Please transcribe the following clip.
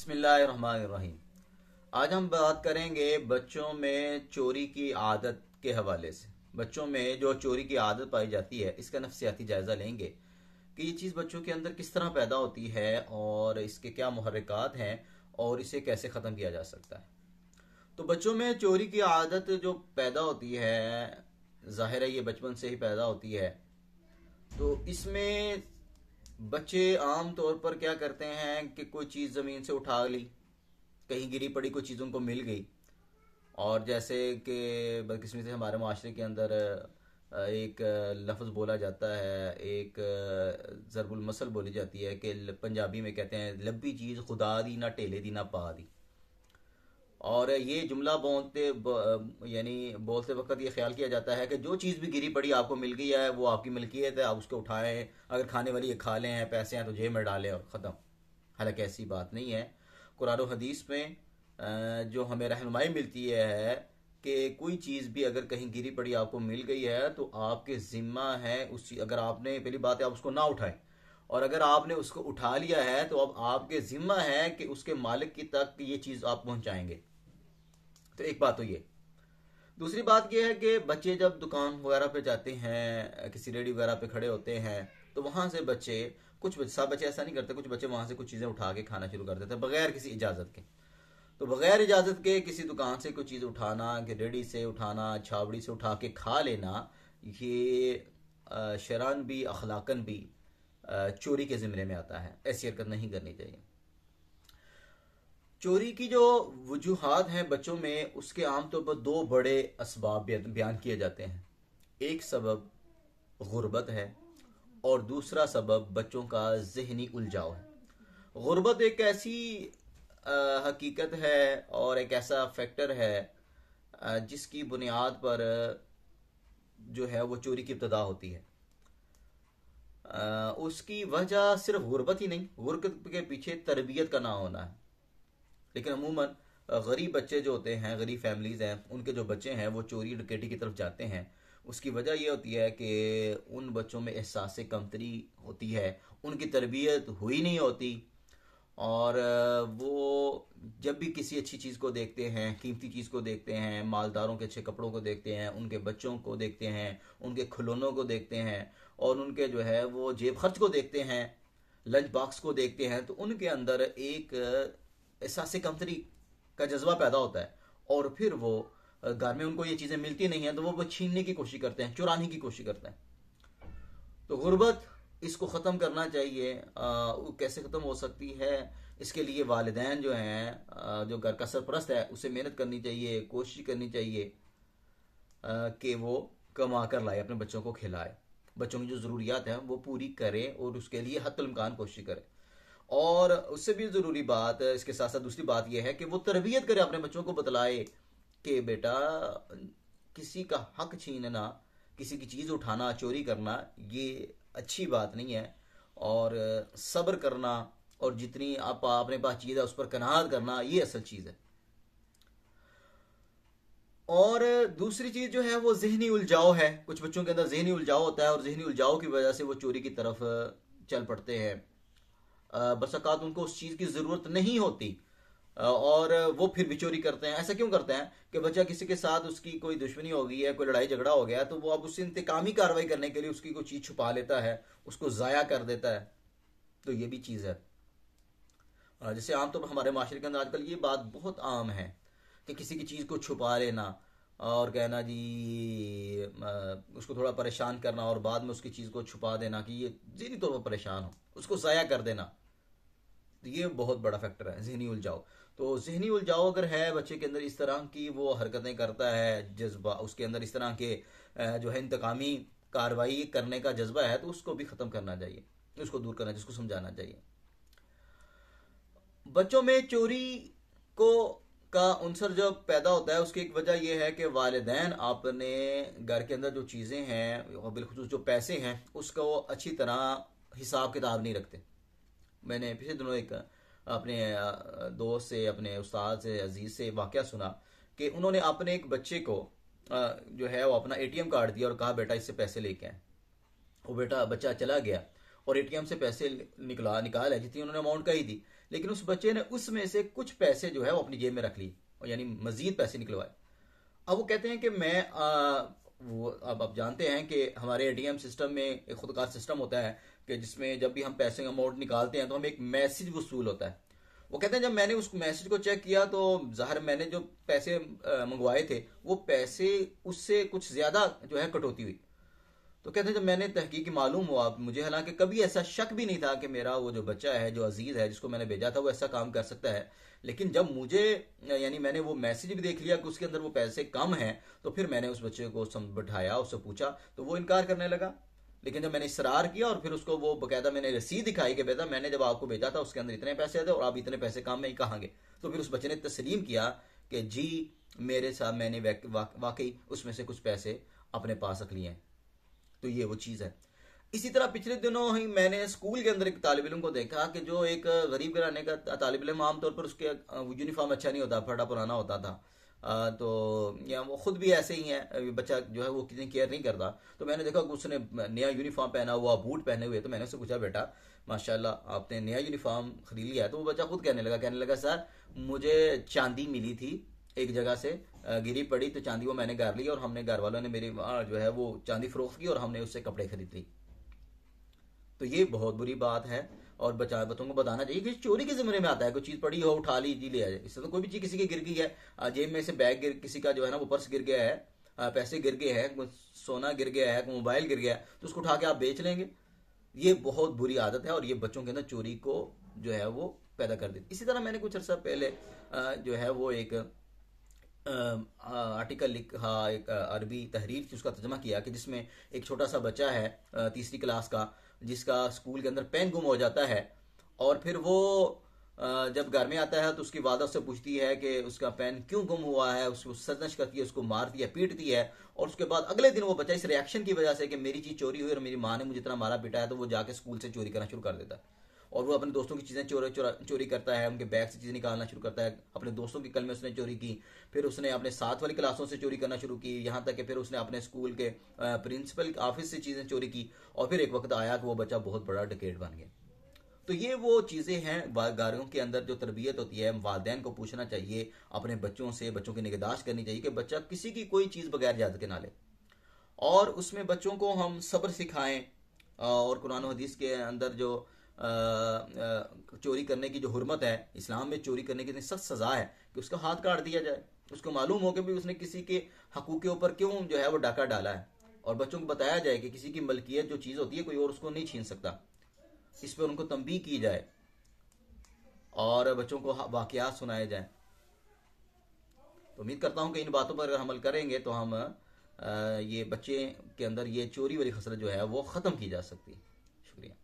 बिस्मिल्लाहिर्रहमानिर्रहीम। आज हम बात करेंगे बच्चों में चोरी की आदत के हवाले से। बच्चों में जो चोरी की आदत पाई जाती है, इसका नफ्सियाती जायजा लेंगे कि ये चीज़ बच्चों के अंदर किस तरह पैदा होती है और इसके क्या मुहर्रिकात हैं और इसे कैसे ख़त्म किया जा सकता है। तो बच्चों में चोरी की आदत जो पैदा होती है, जाहिर है ये बचपन से ही पैदा होती है। तो इसमें बच्चे आम तौर पर क्या करते हैं कि कोई चीज़ ज़मीन से उठा ली, कहीं गिरी पड़ी कोई चीज़ उनको मिल गई, और जैसे कि बदकिस्मती से हमारे माशरे के अंदर एक लफ्ज़ बोला जाता है, एक ज़रबुल मसल बोली जाती है कि पंजाबी में कहते हैं लब्बी चीज़ खुदा दी ना टेले दी ना पा दी। और ये जुमला यानी बोलते वक्त ये ख्याल किया जाता है कि जो चीज़ भी गिरी पड़ी आपको मिल गई है वो आपकी मिल्कियत है, आप उसको उठाएं, अगर खाने वाली ये खा लें, पैसे हैं तो जेब में डालें और ख़त्म। हालांकि ऐसी बात नहीं है। कुरान और हदीस में जो हमें रहनुमाई मिलती है कि कोई चीज़ भी अगर कहीं गिरी पड़ी आपको मिल गई है तो आपके ज़िम्मा है उस चीज़, अगर आपने, पहली बात है आप उसको ना उठाएं, और अगर आपने उसको उठा लिया है तो अब आपके ज़िम्मा है कि उसके मालिक की तक ये चीज़ आप पहुंचाएंगे। तो एक बात तो ये। दूसरी बात यह है कि बच्चे जब दुकान वगैरह पे जाते हैं, किसी रेडी वगैरह पे खड़े होते हैं, तो वहां से बच्चे, सब बच्चे ऐसा नहीं करते, कुछ बच्चे वहां से कुछ चीज़ें उठा के खाना शुरू कर देते हैं बगैर किसी इजाज़त के। तो बगैर इजाज़त के किसी दुकान से कोई चीज़ उठाना, कि रेडी से उठाना, छावड़ी से उठा के खा लेना, ये शरअन भी अखलाकन भी चोरी के ज़िम्मे में आता है। ऐसी हरकत नहीं करनी चाहिए। चोरी की जो वजूहात हैं बच्चों में, उसके आमतौर पर दो बड़े असबाब बयान किए जाते हैं। एक सबब गुर्बत है और दूसरा सबब बच्चों का जहनी उलझाव है। गुर्बत एक ऐसी हकीकत है और एक ऐसा फैक्टर है जिसकी बुनियाद पर जो है वो चोरी की इब्तदा होती है। उसकी वजह सिर्फ गुर्बत ही नहीं, गुर्बत के पीछे तरबियत का ना होना है। लेकिन अमूमन गरीब बच्चे जो होते हैं, गरीब फैमिलीज़ हैं, उनके जो बच्चे हैं वो चोरी डकैती की तरफ जाते हैं। उसकी वजह यह होती है कि उन बच्चों में एहसास कमतरी होती है, उनकी तरबियत हुई नहीं होती, और वो जब भी किसी अच्छी चीज़ को देखते हैं, कीमती चीज़ को देखते हैं, मालदारों के अच्छे कपड़ों को देखते हैं, उनके बच्चों को देखते हैं, उनके खिलौनों को देखते हैं, और उनके जो है वो जेब खर्च को देखते हैं, लंच बॉक्स को देखते हैं, तो उनके अंदर एक एहसास कमतरी का जज्बा पैदा होता है। और फिर वो घर में उनको ये चीज़ें मिलती नहीं हैं तो वो छीनने की कोशिश करते हैं, चुराने की कोशिश करते हैं। तो गुर्बत, इसको ख़त्म करना चाहिए। कैसे ख़त्म हो सकती है? इसके लिए वालिदैन जो हैं, जो घर का सरपरस्त है, उसे मेहनत करनी चाहिए, कोशिश करनी चाहिए कि वो कमा कर लाए, अपने बच्चों को खिलाए, बच्चों की जो ज़रूरियात हैं वो पूरी करें और उसके लिए हत्तुल इम्कान कोशिश करें। और उससे भी ज़रूरी बात, इसके साथ साथ दूसरी बात यह है कि वो तरबियत करे, अपने बच्चों को बतलाए कि बेटा, किसी का हक छीनना, किसी की चीज़ उठाना, चोरी करना, ये अच्छी बात नहीं है। और सब्र करना और जितनी आप अपने पास चीज़ है उस पर कनाअत करना, ये असल चीज़ है। और दूसरी चीज़ जो है वो जहनी उलझाव है। कुछ बच्चों के अंदर जहनी उलझाव होता है और जहनी उलझाव की वजह से वो चोरी की तरफ चल पड़ते हैं। बस औक़ात उनको उस चीज़ की ज़रूरत नहीं होती और वो फिर भी चोरी करते हैं। ऐसा क्यों करते हैं कि बच्चा किसी के साथ उसकी कोई दुश्मनी हो गई है, कोई लड़ाई झगड़ा हो गया, तो वो अब उससे इंतकामी कार्रवाई करने के लिए उसकी कोई चीज़ छुपा लेता है, उसको ज़ाया कर देता है। तो ये भी चीज़ है। जैसे आमतौर पर हमारे माशरे के अंदर आजकल ये बात बहुत आम है कि किसी की चीज़ को छुपा लेना और कहना जी, उसको थोड़ा परेशान करना और बाद में उसकी चीज़ को छुपा देना कि ये ज़हनी तौर पर परेशान हो, उसको ज़ाया कर देना। तो ये बहुत बड़ा फैक्टर है, जहनी उलझाव। तो जहनी उलझाव अगर है बच्चे के अंदर, इस तरह की वो हरकतें करता है, जज्बा उसके अंदर इस तरह के जो है इंतकामी कार्रवाई करने का जज्बा है, तो उसको भी ख़त्म करना चाहिए, उसको दूर करना चाहिए, उसको समझाना चाहिए। बच्चों में चोरी को का अंसर जब पैदा होता है, उसकी एक वजह यह है कि वालिदैन अपने घर के अंदर जो चीज़ें हैं और बिलखुसूस जो पैसे हैं उसको अच्छी तरह हिसाब किताब नहीं रखते। मैंने पिछले दिनों एक अपने दोस्त से, अपने उस्ताद से, अजीज़ से वाक़या सुना कि उन्होंने अपने एक बच्चे को जो है वो अपना एटीएम कार्ड दिया और कहा बेटा इससे पैसे लेके आए। वो बच्चा चला गया और एटीएम से पैसे निकाल है, जितनी उन्होंने अमाउंट कही थी, लेकिन उस बच्चे ने उसमें से कुछ पैसे जो है वो अपनी जेब में रख ली, और यानी मजीद पैसे निकलवाए। अब वो कहते हैं कि मैं वो अब आप जानते हैं कि हमारे एटीएम सिस्टम में एक खुदकार सिस्टम होता है कि जिसमें जब भी हम पैसे अमाउंट निकालते हैं तो हमें एक मैसेज वसूल होता है। वो कहते हैं जब मैंने उस मैसेज को चेक किया तो ज़ाहिर मैंने जो पैसे मंगवाए थे वो पैसे उससे कुछ ज़्यादा जो है कटौती हुई। तो कहते हैं जब मैंने तहकीक मालूम हुआ मुझे, हालांकि कभी ऐसा शक भी नहीं था कि मेरा वो जो बच्चा है जो अजीज है जिसको मैंने भेजा था वो ऐसा काम कर सकता है, लेकिन जब मुझे यानी मैंने वो मैसेज भी देख लिया कि उसके अंदर वो पैसे कम हैं, तो फिर मैंने उस बच्चे को बैठाया, उससे पूछा तो वो इनकार करने लगा। लेकिन जब मैंने इसरार किया और फिर उसको वो बकायदा मैंने रसीद दिखाई कि बेटा मैंने जब आपको भेजा था उसके अंदर इतने पैसे थे और आप इतने पैसे काम में ही कहाँ गए, तो फिर उस बच्चे ने तस्लीम किया कि जी मेरे साथ मैंने वाकई उसमें से कुछ पैसे अपने पास रख लिए हैं। तो ये वो चीज़ है। इसी तरह पिछले दिनों ही मैंने स्कूल के अंदर एक तालिब इल्म को देखा कि जो एक गरीब घराने का तालिब इल्म, आमतौर पर उसके यूनिफॉर्म अच्छा नहीं होता, फटा पुराना होता था। तो या वो खुद भी ऐसे ही है, बच्चा जो है वो कितनी केयर नहीं करता। तो मैंने देखा कि उसने नया यूनिफॉर्म पहना हुआ, बूट पहने हुए, तो मैंने उससे पूछा बेटा माशाल्लाह आपने नया यूनिफॉर्म खरीद लिया है? तो वो बच्चा खुद कहने लगा सर मुझे चांदी मिली थी एक जगह से, गिरी पड़ी तो चांदी वो मैंने गार ली और हमने घर वालों ने मेरी जो है वो चांदी फरोख्त की और हमने उससे कपड़े खरीद ली। तो ये बहुत बुरी बात है और बच्चों को बताना चाहिए कि चोरी के जिम्मे में आता है, कोई चीज पड़ी हो उठा ली जी ले आए। इससे तो कोई भी चीज किसी की गिर गई है, जेब में से बैग गिर, किसी का जो है ना वो पर्स गिर गया है, पैसे गिर गए हैं, सोना गिर गया है, मोबाइल गिर गया है, तो उसको उठा के आप बेच लेंगे। ये बहुत बुरी आदत है और ये बच्चों के अंदर चोरी को जो है वो पैदा कर देती। इसी तरह मैंने कुछ अर्सा पहले जो है वो एक आर्टिकल लिखा, एक अरबी तहरीर थी, उसका तर्जमा किया कि जिसमें एक छोटा सा बच्चा है तीसरी क्लास का, जिसका स्कूल के अंदर पेन गुम हो जाता है और फिर वो जब घर में आता है तो उसकी वादा उससे पूछती है कि उसका पेन क्यों गुम हुआ है, उसको सरजश करती है, उसको मारती है, पीटती है। और उसके बाद अगले दिन वो बच्चा इस रिएक्शन की वजह से कि मेरी चीज़ चोरी हुई और मेरी माँ ने मुझे इतना मारा पीटा है, तो वो जाके स्कूल से चोरी करना शुरू कर देता है और वो अपने दोस्तों की चीज़ें चोरी करता है, उनके बैग से चीज़ें निकालना शुरू करता है। अपने दोस्तों की कल में उसने चोरी की, फिर उसने अपने साथ वाली क्लासों से चोरी करना शुरू की, यहाँ तक कि फिर उसने अपने स्कूल के प्रिंसिपल ऑफिस से चीज़ें चोरी की। और फिर एक वक्त आया कि वो बच्चा बहुत बड़ा डकैत बन गया। तो ये वो चीज़ें हैं घरों के अंदर जो तरबियत होती है, वालिदैन को पूछना चाहिए अपने बच्चों से, बच्चों की निगहदाश्त करनी चाहिए कि बच्चा किसी की कोई चीज़ बगैर इजाज़त के ना ले, और उसमें बच्चों को हम सब्र सिखाएं। और कुरान और हदीस के अंदर जो चोरी करने की जो हुर्मत है, इस्लाम में चोरी करने की इतनी सख्त सज़ा है कि उसका हाथ काट दिया जाए। उसको मालूम हो कि भी उसने किसी के हकूक़ के ऊपर क्यों जो है वो डाका डाला है, और बच्चों को बताया जाए कि किसी की मलकियत जो चीज़ होती है कोई और उसको नहीं छीन सकता। इस पर उनको तंबीह की जाए और बच्चों को वाक़यात सुनाए जाए। तो उम्मीद करता हूँ कि इन बातों पर अगर अमल करेंगे तो हम ये बच्चे के अंदर ये चोरी वाली खसरत जो है वो ख़त्म की जा सकती है। शुक्रिया।